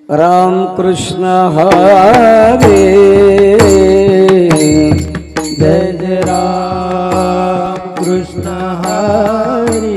राम कृष्ण हरे जय जय राम कृष्ण हरे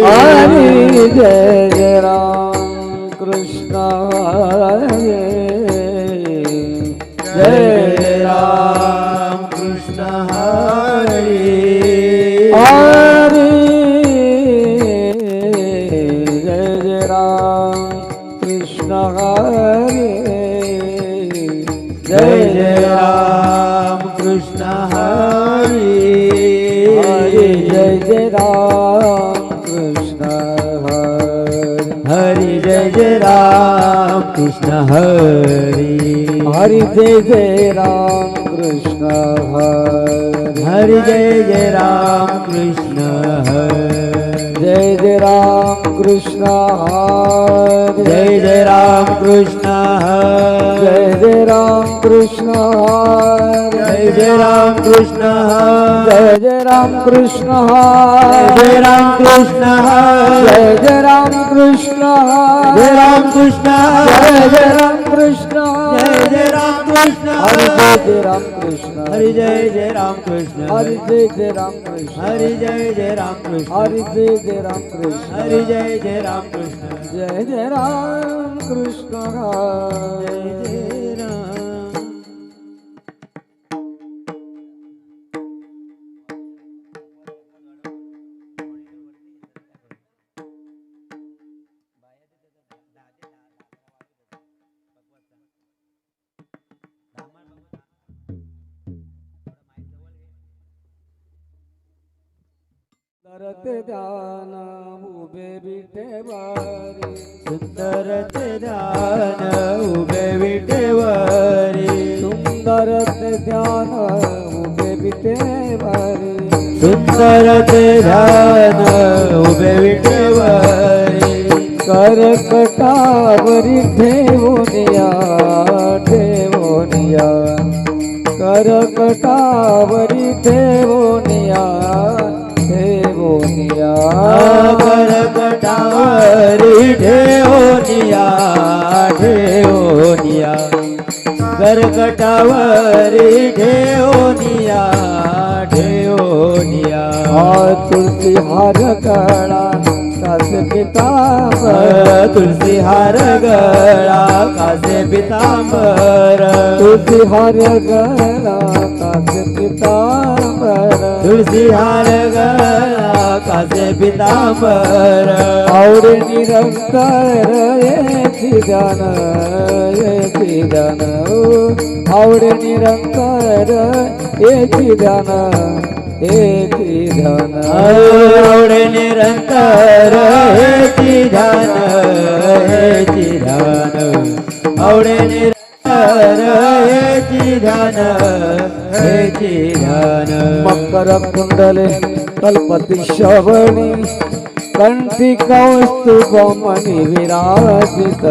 हरे जय जय राम कृष्ण हरे जय जय राम कृष्ण हरे हरे जय जय राम कृष्ण हरे जय जय राम कृष्ण हरे हरे जय जय राम कृष्ण हरे जय जय राम कृष्ण हरे हरि जय जय राम कृष्ण हरे हरि जय जय राम कृष्ण हरे जय जय राम कृष्ण हरे जय जय राम कृष्ण हरे जय जय राम कृष्ण हरे जय जय राम कृष्ण हरे जय जय राम कृष्ण हरे जय राम कृष्ण हरे जय जय राम कृष्ण हरे जय राम कृष्ण हरे जय राम कृष्ण जय जय राम कृष्ण हरे जय राम कृष्ण हरे जय जय राम कृष्ण हरे जय जय राम कृष्ण हरे जय जय राम कृष्ण हरे जय जय राम कृष्ण हरे जय जय राम कृष्ण जय जय राम कृष्ण जय जय राम सुंदर ध्यान उभे विठेवारी सुंदर ध्यान उभे विठेवारी सुंदर ध्यान उभे विठेवारी सुंदर ध्यान उभे विठेवारी करकटावरी ठेवोनिया ठेवोनिया करकटावरी ठेवोनिया ठेवोनिया करकटावरी ठेवोनिया ठेवोनिया करकटावरी ठेवोनिया ठेवोनिया तुलसी हार गळा कासे पितांबर तुलसी हार गळा कासे पितांबर तुलसी हार गळा कासे पितांबर तुलसी हार गळा कासे पितांबर आवडे निरंतर येची ध्यान आवडे निरंतर येची ध्यान हेची ध्यान आवडे निरंतर हेची ध्यान हेची ध्यान आवडे निरंतर हेची ध्यान हेची ध्यान मकर कुंडले कल्पती श्रवणी कंठी कौस्तुभमणि विराजित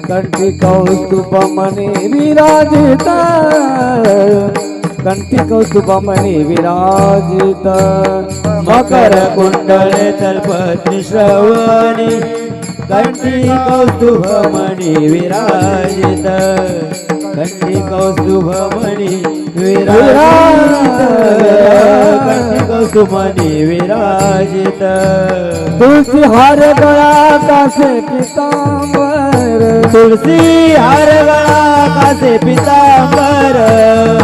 कंठी कौस्तुभमणि विराजित कंठी कौस्तुभमणि विराजित मकर कुंडले तल्पति श्रवणी कंठी कौस्तुभमणि विराजित कंठी कौस्तुभमणि विराजित कंठी कौस्तुभमणि विराजित तुलसी हार गळा कासे पितांबर तुलसी हार गळा कासे पितांबर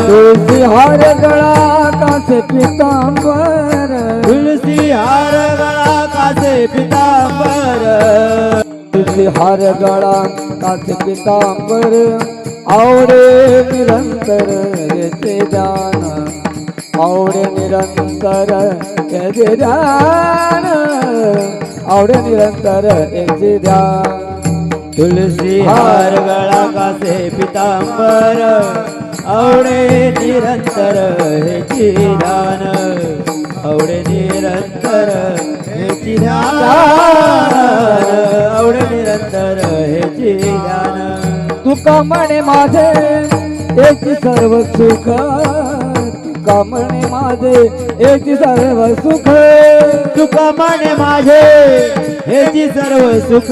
तुलसी हार गळा कासे पितांबर तुलसी हार गळा कासे पितांबर तुलसी हार गळा कासे पितांबर आवडे निरंतर येते ध्यान आवडे निरंतर येते ध्यान आवडे निरंतर येते ध्यान तुलसी हार गळा कासे पितांबर आवडे निरंतर हेची ध्यान आवडे निरंतर हेची ध्यान आवडे निरंतर हेची ध्यान तुका म्हणे माझे याची सर्व सुख तुका म्हणे माझे याची सर्व सुख तुका म्हणे माझे हेची सर्व सुख